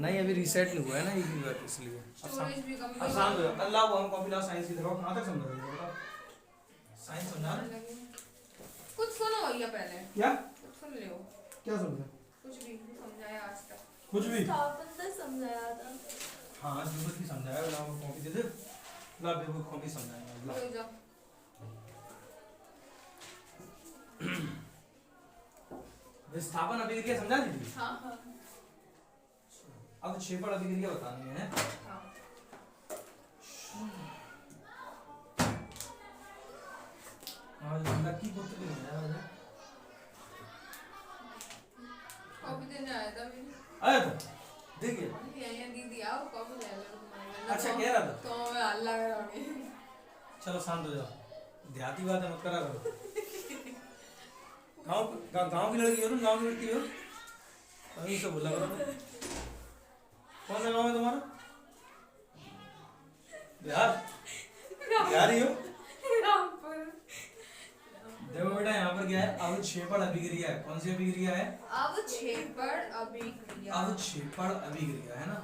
नहीं अभी रीसेट नहीं हुआ है ना, एक ही बार इसलिए। स्टोरेज भी कम आसान हो जाता। अल्लाह वो हम कॉपी लाओ, साइंस की देखो कहाँ तक समझ रहे हो? साइंस समझा ना? कुछ सुनो भैया पहले। क्या कुछ सुन लियो। क्या समझा? कुछ भी समझाया आज तक। कुछ भी समझाया था। हाँ जो कुछ भी समझाया ना, वो कॉपी दे दे ला, बिल्कुल कॉपी समझाएंगे ला। ले जाओ। विस्थापन अभिक्रिया समझा दीजिए। हाँ हाँ अब क्षेपण अभिक्रिया बतानी है। हाँ। लकी पुत्र भी नहीं आया। कॉपी देने आया था मैंने। आया था देखिए। यहाँ दीदी आओ कॉपी ले लो तुम्हारे। अच्छा कह रहा था। तो मैं अल्लाह करोगे। चलो शांत हो जाओ, देहाती बात है मत करा करो। गांव की लड़की हो ना, गांव की लड़की हो, अभी से बोला करो। कौन सा गांव है तुम्हारा? बिहार? बिहारी हो? देखो बेटा यहाँ पर क्या है, अवक्षेपण अभिक्रिया है। कौन सी अभिक्रिया है? अवक्षेपण अभिक्रिया। अवक्षेपण अभिक्रिया है ना।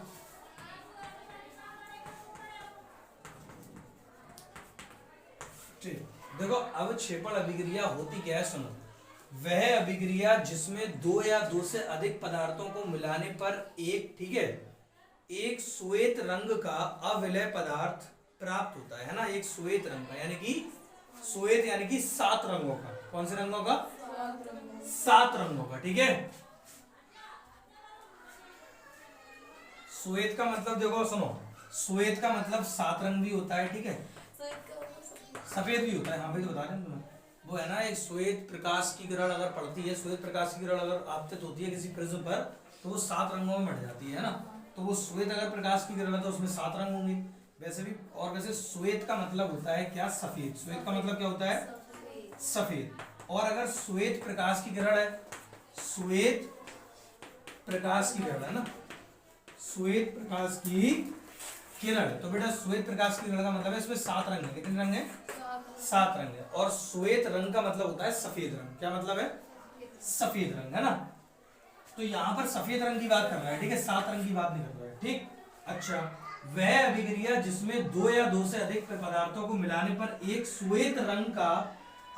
ठीक, देखो अवक्षेपण अभिक्रिया होती क्या है सुनो। वह अभिक्रिया जिसमें दो या दो से अधिक पदार्थों को मिलाने पर एक, ठीक है, एक श्वेत रंग का अविलय पदार्थ प्राप्त होता है ना। एक श्वेत रंग का, यानी कि श्वेत यानी कि 7 रंगों का। कौन से रंगों का? 7 रंगों का, ठीक है। श्वेत का मतलब देखो सुनो, श्वेत का मतलब 7 रंग भी होता है, ठीक है, सफेद भी होता है। हाँ भाई तो बता रहे हैं तुम्हें, वो है ना एक श्वेत प्रकाश की किरण अगर पड़ती है, श्वेत प्रकाश की किरण अगर आपतित होती है किसी प्रिज्म पर, तो वो 7 रंगों में बढ़ जाती है ना। तो वो श्वेत अगर प्रकाश की किरण है तो उसमें 7 रंग होंगे वैसे भी। और वैसे श्वेत का मतलब होता है क्या? सफेद। श्वेत का मतलब क्या होता है? सफेद। और अगर श्वेत प्रकाश की किरण है, श्वेत प्रकाश की किरण है ना, श्वेत प्रकाश की किरण, तो बेटा श्वेत प्रकाश की किरण का मतलब है इसमें 7 रंग है। कितने रंग है? 7 रंग है। और श्वेत रंग का मतलब होता है सफेद रंग। क्या मतलब है? सफेद रंग है ना। तो यहाँ पर सफेद रंग की बात कर रहा है, ठीक है, 7 रंग की बात नहीं कर रहा है, ठीक। अच्छा, वह अभिक्रिया जिसमें दो या दो से अधिक पदार्थों को मिलाने पर एक श्वेत रंग का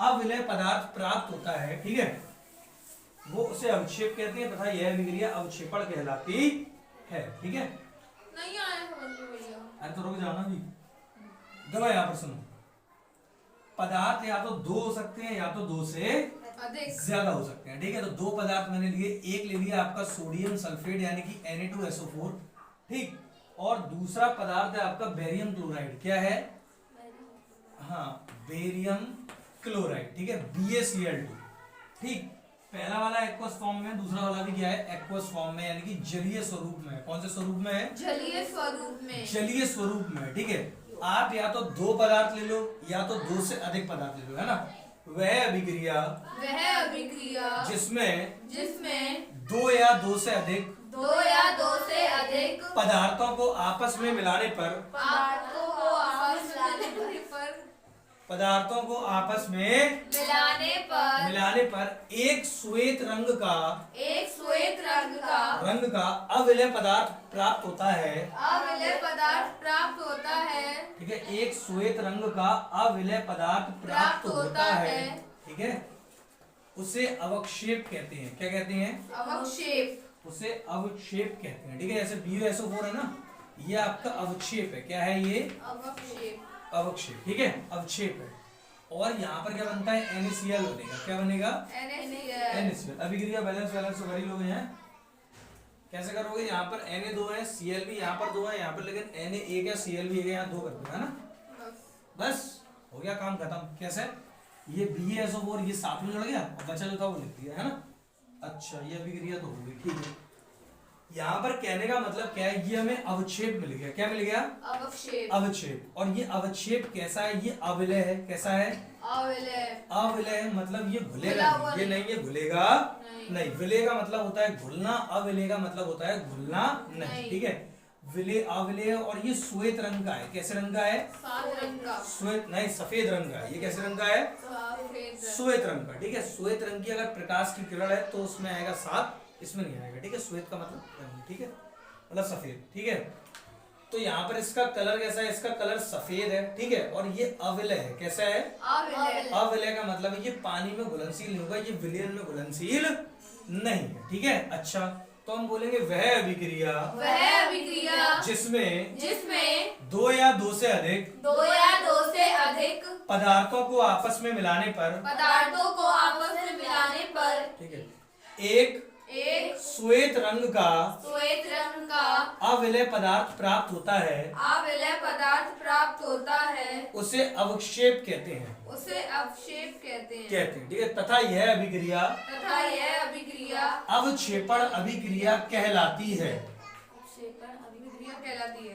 अविलय पदार्थ प्राप्त होता है, ठीक है, वो उसे अवक्षेप कहते हैं तथा यह अभिक्रिया अवक्षेपण कहलाती है, ठीक है। नहीं आया समझ में भैया। अरे तो रुक जाना भी। देखो यहाँ पर सुनो, पदार्थ या तो 2 हो सकते हैं या तो 2 से अधिक ज्यादा हो सकते हैं, ठीक है। तो 2 पदार्थ मैंने लिए, एक ले लिया आपका सोडियम सल्फेट यानी कि Na2SO4, ठीक, और दूसरा पदार्थ है आपका बेरियम क्लोराइड। क्या है? हाँ, बेरियम क्लोराइड, ठीक है, BaCl2, ठीक। पहला वाला एक्वस फॉर्म में, दूसरा वाला भी क्या है? एक्वस फॉर्म में, यानी कि जलीय स्वरूप में। कौन से स्वरूप में है? जलीय स्वरूप में। जलीय स्वरूप में, ठीक है। आप या तो 2 पदार्थ ले लो या तो 2 से अधिक पदार्थ ले लो, है ना। वह अभिक्रिया जिसमें 2 या 2 से अधिक पदार्थों को आपस में मिलाने पर मिलाने पर एक श्वेत रंग का अविलय पदार्थ प्राप्त होता है, ठीक है। एक श्वेत रंग का अविलय पदार्थ प्राप्त होता है, ठीक है, उसे अवक्षेप कहते हैं। क्या कहते हैं? अवक्षेप। उसे अवक्षेप कहते हैं, ठीक है। जैसे BuSO4 है ना, ये आपका अवक्षेप है। क्या है ये? अवक्षेप, ठीक है, अवक्षेप है। और यहाँ पर क्या बनता है? NaCl बनेगा। क्या बनेगा? NaCl। अभिक्रिया बैलेंस तो कर ही लोगे हैं। कैसे करोगे? यहाँ पर Na 2 है, Cl भी यहाँ पर 2 है, यहाँ पर लेकिन Na 1 है, Cl भी 1 है, यहाँ 2 कर देगा, है ना। बस हो गया काम खत्म। कैसे? ये BaSO4 ये साथ में जुड़ गया और बचा जो था वो लिख दिया, है ना। अच्छा, ये अभिक्रिया तो हो गई, ठीक है। यहाँ पर कहने का मतलब क्या है? ये हमें अवक्षेप मिल गया। क्या मिल गया? अवक्षेप। और ये अवक्षेप कैसा है? ये अविलय है। कैसा है? अविलय है, मतलब ये घुलेगा नहीं। ये नहीं, ये घुलेगा नहीं। विलय का मतलब होता है घुलना, अविलय का मतलब होता है घुलना नहीं, ठीक है। विलय, अविलय। और ये श्वेत रंग का है। कैसे रंग का है? श्वेत नहीं, सफेद रंग का है। ये कैसे रंग का है? श्वेत रंग का, ठीक है। श्वेत रंग की अगर प्रकाश की किरण है तो उसमें आएगा 7, इसमें नहीं आएगा, ठीक है। श्वेत का मतलब, ठीक है। मतलब सफेद, ठीक है। तो यहाँ पर इसका कलर कैसा है, इसका कलर सफेद है, ठीक है। और ये अविलय है, कैसा है, अविलय का मतलब है ये पानी में घुलनशील नहीं होगा, ये विलयन में घुलनशील नहीं है, ठीक है। अच्छा, तो हम बोलेंगे वह अभिक्रिया जिसमें दो या दो से अधिक पदार्थों को आपस में मिलाने पर ठीक है एक श्वेत रंग का अविलय पदार्थ प्राप्त होता है उसे अवक्षेप कहते हैं ठीक है। तथा यह अभिक्रिया अवक्षेपण अभिक्रिया कहलाती है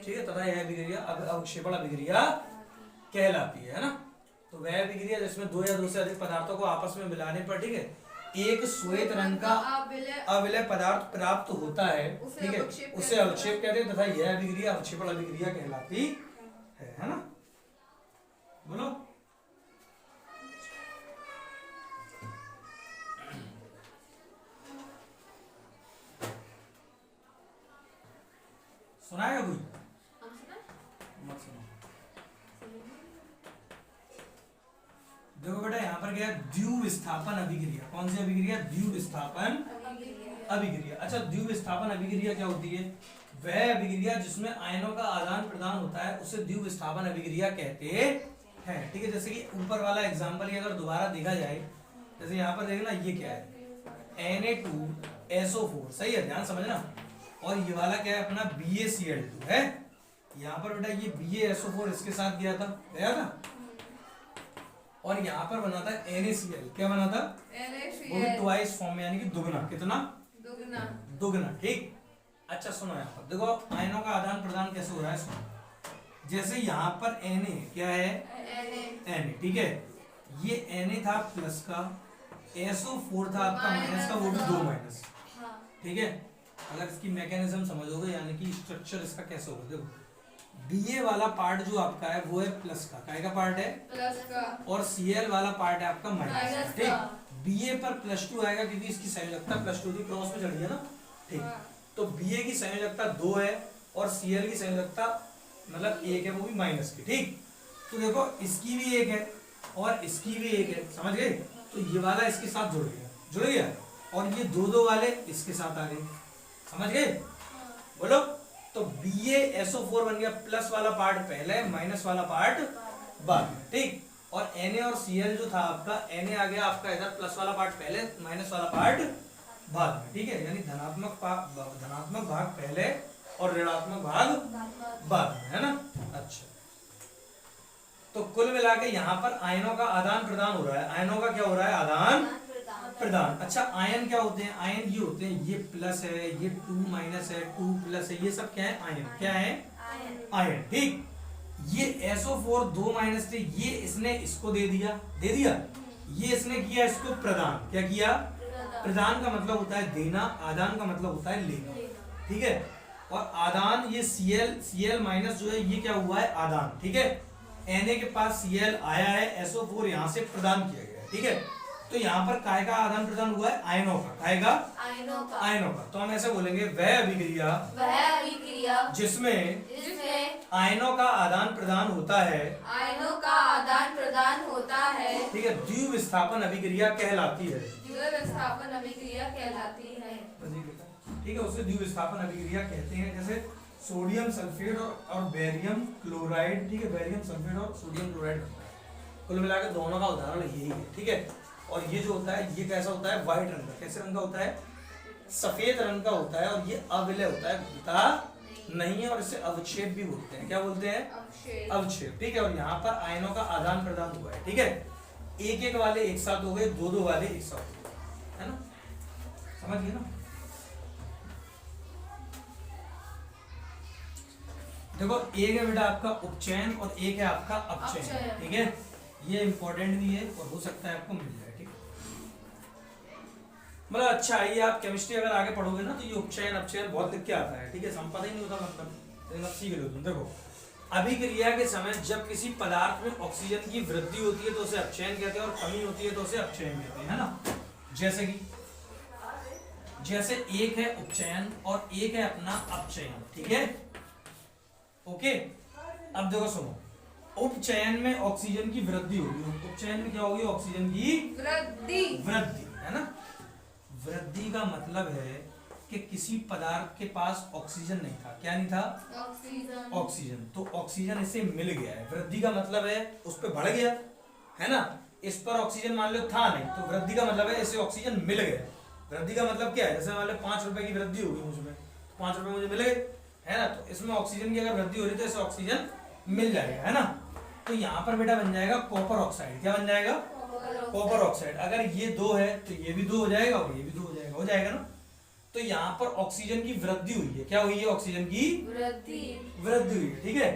ठीक है। तथा यह अभिक्रिया अवक्षेपण अभिक्रिया कहलाती है ना। तो वह अभिक्रिया जिसमें दो या दो से अधिक पदार्थों को आपस में मिलाने पर ठीक है एक श्वेत रंग का अविलय पदार्थ प्राप्त होता है, ठीक है, उसे अवक्षेप कहते हैं। तथा यह अभिक्रिया अवक्षेपण अभिक्रिया कहलाती है ना। बोलो। सुनाएगा कोई? मत सुनो। देखो बेटा यहाँ पर क्या है, द्विव विस्थापन अभिक्रिया। कौन सी अभिक्रिया? द्विव विस्थापन अभिक्रिया। अच्छा, द्विव विस्थापन अभिक्रिया क्या होती है? वह अभिक्रिया जिसमें आयनों का आदान प्रदान होता है उसे द्विव विस्थापन अभिक्रिया कहते हैं, ठीक है। जैसे कि ऊपर वाला एग्जांपल ही अगर दोबारा देखा जाए, जैसे यहाँ पर देखना ये क्या है, Na2SO4, सही है, ध्यान समझना। और ये वाला क्या है अपना BaCl2 है। यहाँ पर बेटा ये BaSO4 इसके साथ गया था और यहाँ पर बना था NaCl, क्या बना था? वो भी ट्वाइस फॉर्म में, यानी कि दुगना। कितना? दुगना, ठीक। अच्छा सुनो, यहाँ पर देखो आयनों का आदान प्रदान कैसे हो रहा है, सुनो। जैसे यहाँ पर Na क्या है, Na, ठीक है। ये Na था प्लस का, SO4 था आपका माइनस का, वो भी 2 माइनस, ठीक है। अगर इसकी मैकेनिज्म समझोगे, यानी कि स्ट्रक्चर इसका कैसे होगा, देखो Ba वाला पार्ट जो आपका है वो है प्लस का, काय का पार्ट है, प्लस का, और Cl वाला पार्ट है आपका माइनस का, ठीक। Ba पर +2 आएगा क्योंकि इसकी संयोजकता +2 थी, क्रॉस में चढ़ी है ना, ठीक। तो Ba की संयोजकता 2 है और Cl की संयोजकता मतलब 1 है, वो भी माइनस की, ठीक। तो देखो इसकी भी 1 है और इसकी भी 1 है, समझ गए। तो ये वाला इसके साथ जुड़ गया और ये दो वाले इसके साथ आ गए, समझ गए। बोलो। तो BaSO4 बन गया, प्लस वाला पार्ट पहले, माइनस वाला पार्ट बाद में, ठीक। और Na और Cl जो था आपका, Na आ गया आपका इधर, प्लस वाला पार्ट पहले, माइनस वाला पार्ट बाद में, ठीक है। यानी धनात्मक भाग पहले और ऋणात्मक भाग बाद में, है ना। अच्छा, तो कुल मिला के यहाँ पर आयनों का आदान प्रदान हो रहा है। आयनों का क्या हो रहा है? आदान प्रदान। अच्छा, आयन क्या होते हैं? आयन ये होते हैं, ये प्लस है, ये 2 माइनस है, 2 प्लस है, ये सब क्या है? आयन। क्या है? आयन, ठीक। ये SO4 2 माइनस थे, ये इसने इसको दे दिया, ये इसने किया इसको प्रदान। क्या किया? प्रदान का मतलब होता है देना, आदान का मतलब होता है लेना, ठीक है। और आदान ये Cl माइनस जो है ये क्या हुआ है? आदान, ठीक है। Na के पास Cl आया है, SO4 यहाँ से प्रदान किया गया है, ठीक है। तो यहाँ पर काय का आदान प्रदान हुआ है? आयनों का। काय का? आयनों का। तो हम ऐसे बोलेंगे वह अभिक्रिया जिसमें आयनों का आदान प्रदान होता है, ठीक है, द्विव विस्थापन अभिक्रिया कहलाती है, ठीक है। उसे द्विव विस्थापन अभिक्रिया कहते हैं। जैसे सोडियम सल्फेट और बेरियम क्लोराइड, ठीक है, बेरियम सल्फेट और सोडियम क्लोराइड बनता है। कुल मिलाकर दोनों का उदाहरण यही है, ठीक है। और ये जो होता है ये कैसा होता है? व्हाइट रंग का। कैसे रंग का होता है? सफेद रंग का होता है। और ये अविलय होता है, घुलता नहीं है, और इसे अवक्षेप भी बोलते हैं। क्या बोलते हैं? अवक्षेप, ठीक है। और यहाँ पर आयनों का आदान प्रदान हुआ है, ठीक है। एक वाले एक साथ हो गए, दो वाले एक साथ हो गए, है ना, समझ गए ना। देखो एक है बेटा आपका उपचयन और एक है आपका अपचयन, ठीक है। ये इंपॉर्टेंट भी है और हो सकता है आपको मिल जाए, ठीक है। मतलब अच्छा है, ये आप केमिस्ट्री अगर आगे पढ़ोगे ना तो ये उपचयन अपचयन बहुत लिख के आता है, ठीक है। संपदा ही नहीं होता मतलब, सीख लो तुम। देखो अभिक्रिया के समय जब किसी पदार्थ में ऑक्सीजन की वृद्धि होती है तो उसे अपचयन कहते हैं और कमी होती है तो उसे अपचयन कहते हैं, है ना। जैसे कि जैसे एक है उपचयन और एक है अपना अपचयन, ठीक है। ओके, अब देखो सुनो, उपचयन में ऑक्सीजन की वृद्धि होगी, उपचयन में क्या होगी, ऑक्सीजन की वृद्धि। वृद्धि, है ना। वृद्धि का मतलब है कि किसी पदार्थ के पास ऑक्सीजन नहीं था, क्या नहीं था, ऑक्सीजन। ऑक्सीजन, तो ऑक्सीजन इसे मिल गया है। वृद्धि का मतलब है उस पर बढ़ गया, है ना। इस पर ऑक्सीजन मान लो था नहीं, तो वृद्धि का मतलब है इसे ऑक्सीजन मिल गया। वृद्धि का मतलब क्या है, जैसे मान लो 5 रुपए की वृद्धि होगी मुझमें, 5 रुपए मुझे मिल गए, है ना। तो इसमें ऑक्सीजन की अगर वृद्धि हो रही तो इसे ऑक्सीजन मिल जाएगा, है ना। तो यहाँ पर बेटा बन जाएगा कॉपर ऑक्साइड, क्या बन जाएगा, कॉपर ऑक्साइड। अगर ये 2 है तो ये भी 2 हो जाएगा और ये भी 2 हो जाएगा ना। तो यहाँ पर ऑक्सीजन की वृद्धि हुई है, क्या हुई है, ऑक्सीजन की वृद्धि। वृद्धि हुई है, ठीक है।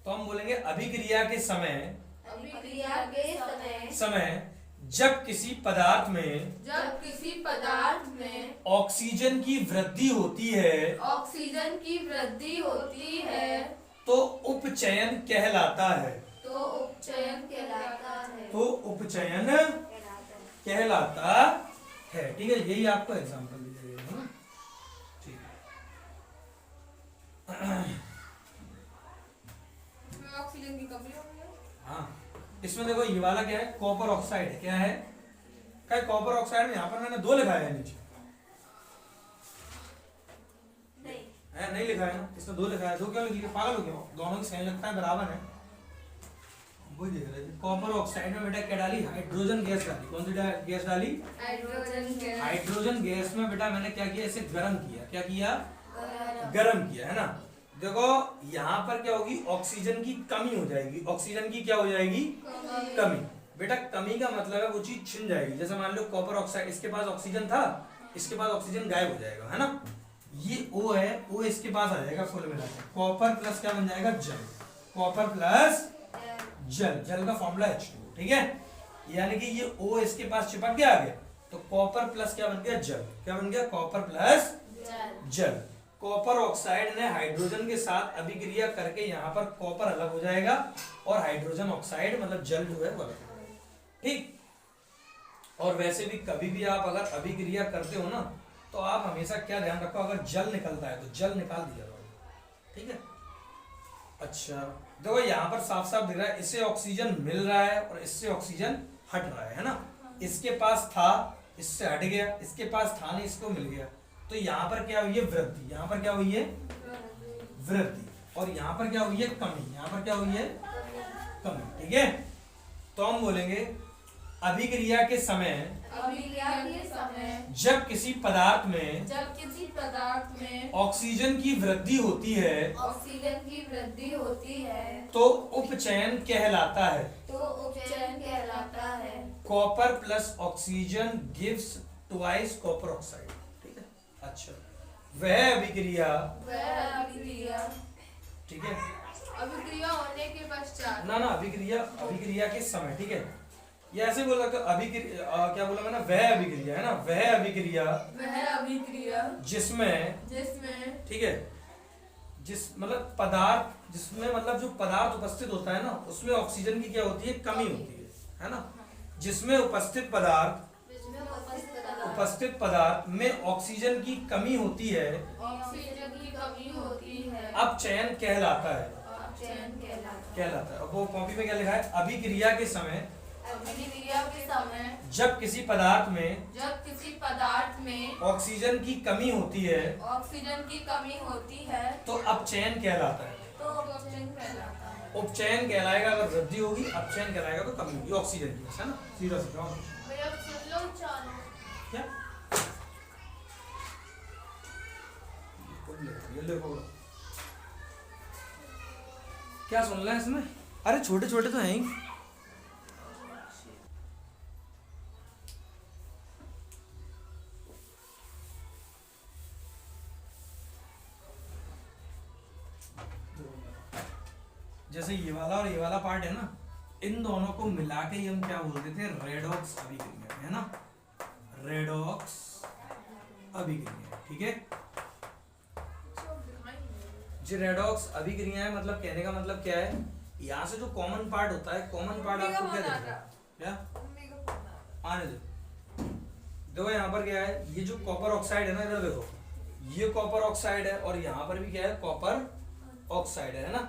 तो हम बोलेंगे अभिक्रिया के समय अभिक्रिया के समय जब किसी पदार्थ में जब किसी पदार्थ में ऑक्सीजन की वृद्धि होती है ऑक्सीजन की वृद्धि होती है तो उपचयन कहलाता है, तो उपचयन कहलाता है। तो उपचयन कहलाता है, ठीक है। यही आपको एग्जांपल दिया गया है ना, ठीक है। ऑक्सीजन की कमी हो गई है। हाँ, इसमें देखो ये वाला क्या है, कॉपर ऑक्साइड है, क्या है, क्या कॉपर ऑक्साइड में यहाँ पर मैंने 2 लिखा है नीचे, है नहीं लिखा है ना, इसमें 2 लिखा है, 2 क्यों लिख लिया, पागल हो गया, दोनों की सेम लगता है, बराबर है, वही देख रहे थे। कॉपर ऑक्साइड में बेटा क्या डाली, हाइड्रोजन गैस डाली, कौन सी गैस डाली, हाइड्रोजन गैस। हाइड्रोजन गैस में बेटा मैंने क्या किया, इसे गर्म किया, क्या किया, गर्म किया, है ना। देखो यहाँ पर क्या होगी, ऑक्सीजन की कमी हो जाएगी, ऑक्सीजन की क्या हो जाएगी, कमी। बेटा कमी का मतलब है वो चीज छिन जाएगी, जैसे मान लो कॉपर ऑक्साइड, इसके पास ऑक्सीजन था, इसके पास ऑक्सीजन गायब हो जाएगा, है ना। ये O है, O इसके पास आ जाएगा फुल मिला के, कॉपर प्लस क्या बन जाएगा, जल, कॉपर प्लस जल, जल का फॉर्मूला H2, ठीक है। यानी कि ये O इसके पास चिपक गया, आ गया, तो कॉपर प्लस क्या बन गया, जल, क्या बन गया, कॉपर प्लस जल। कॉपर ऑक्साइड ने हाइड्रोजन के साथ अभिक्रिया करके यहाँ पर कॉपर अलग हो जाएगा और हाइड्रोजन ऑक्साइड मतलब जल जो है वो अलग हो जाएगा, ठीक। और वैसे भी कभी भी आप अगर अभिक्रिया करते हो ना, तो आप हमेशा क्या ध्यान रखो, अगर जल निकलता है तो जल निकाल दिया जाओ, ठीक है। अच्छा देखो यहाँ पर साफ साफ दिख रहा है, इससे ऑक्सीजन मिल रहा है और इससे ऑक्सीजन हट रहा है ना। इसके पास था, इससे हट गया, इसके पास था नहीं, इसको मिल गया, तो यहाँ पर क्या हुई है, वृद्धि, यहाँ पर क्या हुई है, वृद्धि, और यहाँ पर क्या हुई है, कमी, यहाँ पर क्या हुई है, कमी, ठीक है। तो हम बोलेंगे अभिक्रिया के समय जब किसी पदार्थ में ऑक्सीजन की वृद्धि होती है तो उपचयन कहलाता है, copper plus oxygen gives twice copper oxide, ठीक है। अच्छा वह अभिक्रिया, ठीक है, अभिक्रिया होने के पश्चात, ना अभिक्रिया के समय, ठीक है। ये ऐसे बोल सकते अभिक्रिया, क्या बोला मैंने, वह अभिक्रिया, है ना, वह अभिक्रिया जिसमें, ठीक है, जिस मतलब पदार्थ, जिसमें मतलब जो पदार्थ उपस्थित होता है ना, उसमें ऑक्सीजन की क्या होती है, कमी होती है ना। जिसमें उपस्थित पदार्थ में ऑक्सीजन की कमी होती है, अब चयन कहलाता है, अब वो कॉपी में क्या लिखा है, अभिक्रिया के समय जब किसी पदार्थ में ऑक्सीजन की कमी होती है तो अपचयन कहलाता है, उपचयन कहलाएगा अगर वृद्धि होगी, अपचयन कहलाएगा तो कमी होगी ऑक्सीजन की, है ना, सीधा सीधा। क्या क्या सुन रहे हैं इसमें, अरे छोटे छोटे तो हैं ही। जैसे ये वाला और ये वाला पार्ट है ना, इन दोनों को मिला के हम क्या बोलते थे, रेडॉक्स अभिक्रिया, है ना, रेडॉक्स अभिक्रिया, ठीक है। जी रेडॉक्स अभिक्रिया है, मतलब कहने का मतलब क्या है, यहाँ से जो कॉमन पार्ट होता है, कॉमन पार्ट आपको क्या दिख रहा है, क्या आने दो, देखो यहाँ पर क्या है, ये जो कॉपर ऑक्साइड है ना, इधर देखो, ये कॉपर ऑक्साइड है और यहाँ पर भी क्या है, कॉपर ऑक्साइड है ना।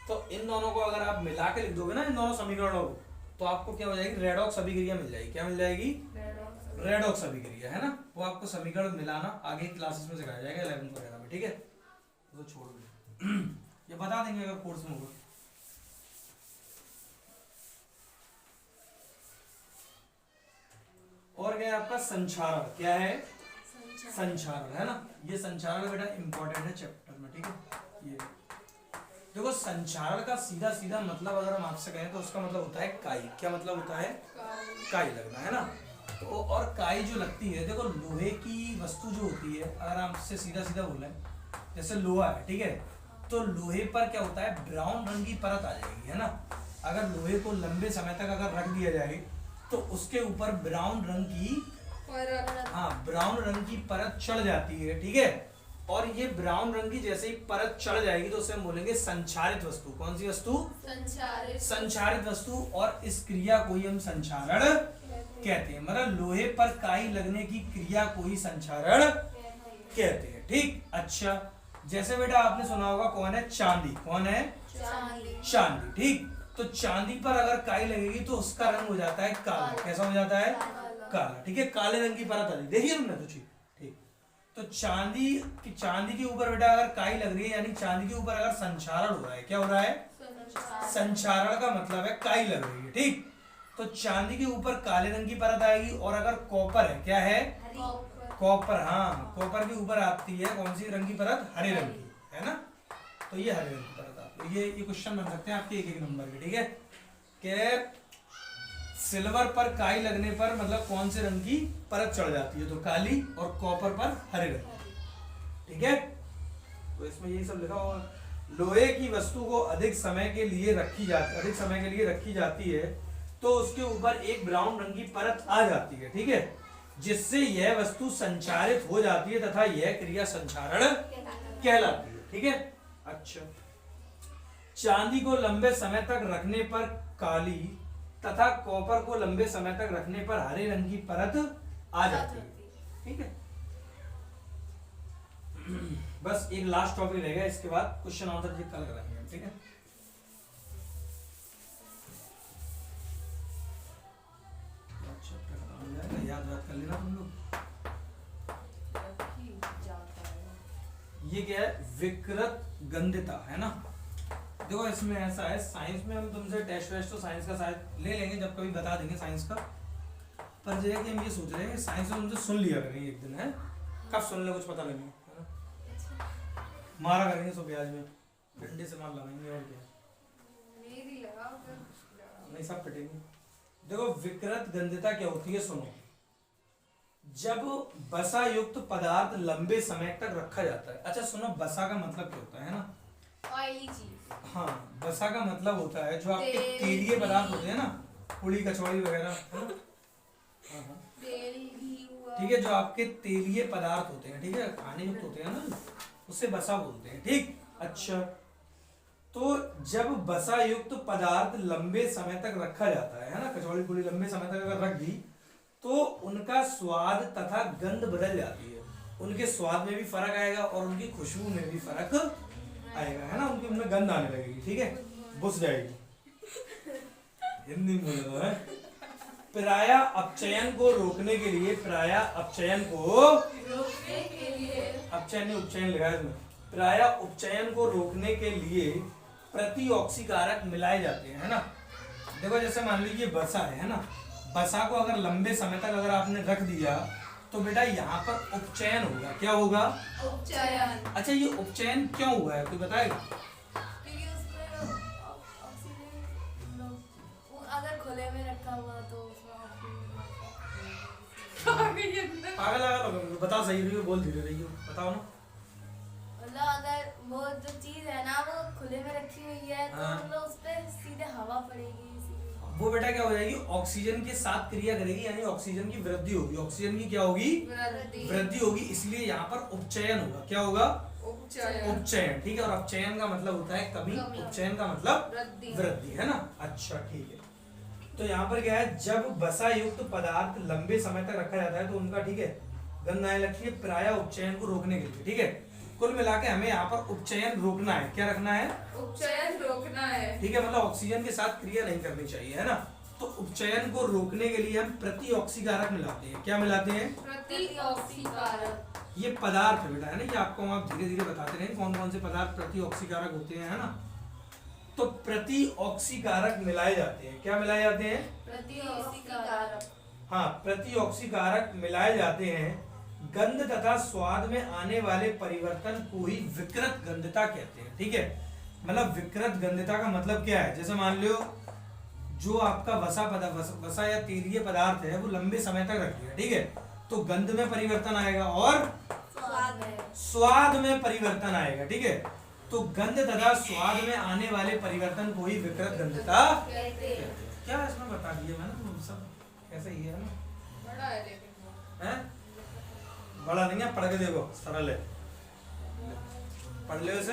तो इन दोनों को अगर आप मिला के लिख दोगे ना, इन दोनों समीकरणों को, तो आपको क्या हो जाएगी, रेडॉक्स अभिक्रिया मिल जाएगी। क्या मिल जाएगी? रेडॉक्स अभिक्रिया, है ना। वो आपको समीकरण मिलाना आगे क्लासेस में सिखाया जाएगा 11th वगैरह में, ठीक है। तो छोड़ दो, ये बता देंगे अगर कोर्स में होगा। और क्या है आपका संचारण, क्या है? संचारण, है ना। ये संचारण बेटा इंपॉर्टेंट है चैप्टर में, ठीक है। ये देखो, संचारण का सीधा सीधा मतलब अगर हम आपसे कहें तो उसका मतलब होता है काई। क्या मतलब होता है? काई लगना, है ना। तो और काई जो लगती है, देखो लोहे की वस्तु जो होती है, अगर आपसे सीधा सीधा बोले, जैसे लोहा है, ठीक है, तो लोहे पर क्या होता है, ब्राउन रंग की परत आ जाएगी, है ना। अगर लोहे को लंबे समय तक अगर रख दिया जाए तो उसके ऊपर ब्राउन रंग की ब्राउन रंग की परत चढ़ जाती है, ठीक है। और ये ब्राउन रंग की जैसे ही परत चढ़ जाएगी तो उसे हम बोलेंगे संचारित वस्तु। कौन सी वस्तु? संचारित वस्तु। और इस क्रिया को ही हम संचारण कहते हैं। मतलब लोहे पर काई लगने की क्रिया को ही संचारण कहते हैं, ठीक। अच्छा, जैसे बेटा आपने सुना होगा, कौन है? चांदी। कौन है? चांदी, ठीक। तो चांदी पर अगर काई लगेगी तो उसका रंग हो जाता है काला। कैसा हो जाता है? काला, ठीक है। काले रंग की परत आती, देखिए तुमने तो, ठीक। तो चांदी के ऊपर बेटा अगर काई लग रही है, यानी चांदी के ऊपर अगर संचारण हो रहा है, क्या हो रहा है? संचारण का मतलब है काई लग रही है, ठीक। तो चांदी के ऊपर काले रंग की परत आएगी। और अगर कॉपर है, क्या है? कॉपर, हाँ, कॉपर के ऊपर आती है कौन सी रंग की परत? हरे रंग की, है ना। तो ये हरे रंग की परत आती है। ये क्वेश्चन बन सकते हैं आपके एक नंबर के, ठीक है। कि सिल्वर पर काई लगने पर मतलब कौन से रंग की परत चढ़ जाती है? तो काली। और कॉपर पर हरे रंग, ठीक है। तो इसमें यही सब लिखा हुआ। लोहे की वस्तु को अधिक समय के लिए रखी जाती है तो उसके ऊपर एक ब्राउन रंग की परत आ जाती है, ठीक है, जिससे यह वस्तु संचारित हो जाती है तथा यह क्रिया संचारण कहलाती है, ठीक है। अच्छा, चांदी को लंबे समय तक रखने पर काली तथा कॉपर को लंबे समय तक रखने पर हरे रंग की परत आ जाती है, ठीक है। बस एक लास्ट टॉपिक रहेगा, इसके बाद क्वेश्चन आंसर जी कल करेंगे हम, ठीक है। याद कर लेना तुम लोग। ये क्या है? विकृत गंधिता, है ना। देखो इसमें ऐसा है, साइंस में हम तुमसे टेस्ट वेस्ट तो साइंस का शायद ले लेंगे, जब कभी बता देंगे साइंस का। पर जो है कि हम ये सोच रहे हैं साइंस में तुमसे सुन लिया करेंगे एक दिन, है। कब सुन ले कुछ पता नहीं, है ना। मारा करेंगे सो ब्याज में, डंडे से मार लगाएंगे और क्या, नहीं सब पिटेंगे। देखो विकृत गंधिता क्या होती है, सुनो। जब बसा युक्त पदार्थ लंबे समय तक रखा जाता है। अच्छा सुनो, बसा का मतलब क्या होता है ना? ऑयली चीज। हाँ, बसा का मतलब होता है जो आपके तेलीय पदार्थ होते हैं ना, पूड़ी कचौड़ी वगैरह, है ना। ठीक है, जो आपके तेलीय पदार्थ होते हैं, ठीक है, खाने युक्त होते हैं ना, उसे बसा बोलते हैं, ठीक। अच्छा, तो जब बसा युक्त पदार्थ लंबे समय तक रखा जाता है ना, कचौड़ी पूड़ी लंबे समय तक अगर रख दी तो उनका स्वाद तथा गंध बदल जाती है। उनके स्वाद में भी फर्क आएगा और उनकी खुशबू में भी फर्क आएगा, है ना। उनकी उनमें गंध आने लगेगी, ठीक है, बुझ जाएगी। हिंदी में बोलो है। प्राय अपचयन को रोकने के लिए, अपचयन उपचयन लिखा है इसमें। प्राय उपचयन को रोकने के लिए प्रतिऑक्सीकारक मिलाए जाते हैं, है ना। देखो जैसे मान लीजिए बसा है ना, बसा को अगर लंबे समय तक अगर आपने रख दिया तो बेटा यहाँ पर उपचयन होगा। क्या होगा? उपचयन। अच्छा, ये उपचयन क्यों हुआ है, कोई बताएगा? क्योंकि उसमें ऑक्सीजन अगर खुले में रखा हुआ तो पागल लगा, बता सही रही हो, बोल धीरे रही हो, बताओ ना। मतलब अगर वो जो चीज है ना वो खुले में रखी हुई है तो मतलब उस पर सीधे हवा पड़ेगी, वो बेटा क्या हो जाएगी, ऑक्सीजन के साथ क्रिया करेगी, यानी ऑक्सीजन की वृद्धि होगी। ऑक्सीजन की क्या होगी? वृद्धि होगी, इसलिए यहाँ पर उपचयन होगा। क्या होगा? उपचयन, ठीक है। और अपचयन का मतलब होता है कमी, उपचयन का मतलब वृद्धि, है ना। अच्छा ठीक है, तो यहाँ पर क्या है, जब वसा युक्त पदार्थ लंबे समय तक रखा जाता है तो उनका, ठीक है, गंध आने लगती है, प्राय उपचयन को रोकने के लिए, ठीक है। कुल मिला के हमें यहाँ पर उपचयन रोकना है। क्या रखना है? उपचयन रोकना है, ठीक है, मतलब ऑक्सीजन के साथ क्रिया नहीं करनी चाहिए, है ना। तो उपचयन को रोकने के लिए हम प्रति ऑक्सीकारक मिलाते हैं। क्या मिलाते हैं? प्रति ऑक्सीकारक। ये पदार्थ है बेटा, है ना, ये आपको हम धीरे धीरे बताते रहें कौन कौन से पदार्थ प्रति ऑक्सीकारक होते हैं, है ना। तो प्रति ऑक्सीकारक मिलाए जाते हैं। क्या मिलाए जाते हैं? प्रति ऑक्सीकारक। हाँ, प्रति ऑक्सीकारक मिलाए जाते हैं। गंध तथा स्वाद में आने वाले परिवर्तन को ही विकृत गंधता कहते हैं, ठीक है। मतलब विकृत गंधता का मतलब क्या है? जैसे मान लो जो आपका वसा या तेलीय पदार्थ है वो लंबे समय तक रख दिया, ठीक है, तो गंध में परिवर्तन आएगा और स्वाद में परिवर्तन आएगा, ठीक है। तो गंध तथा स्वाद में आने वाले परिवर्तन को ही विकृत गंधता कहते हैं। क्या इसमें बता दिया मैंने, सब ऐसा ही है ना। बड़ा है लेकिन हैं? बड़ा नहीं है, पढ़ के देखो, सरल है, पढ़ लो इसे।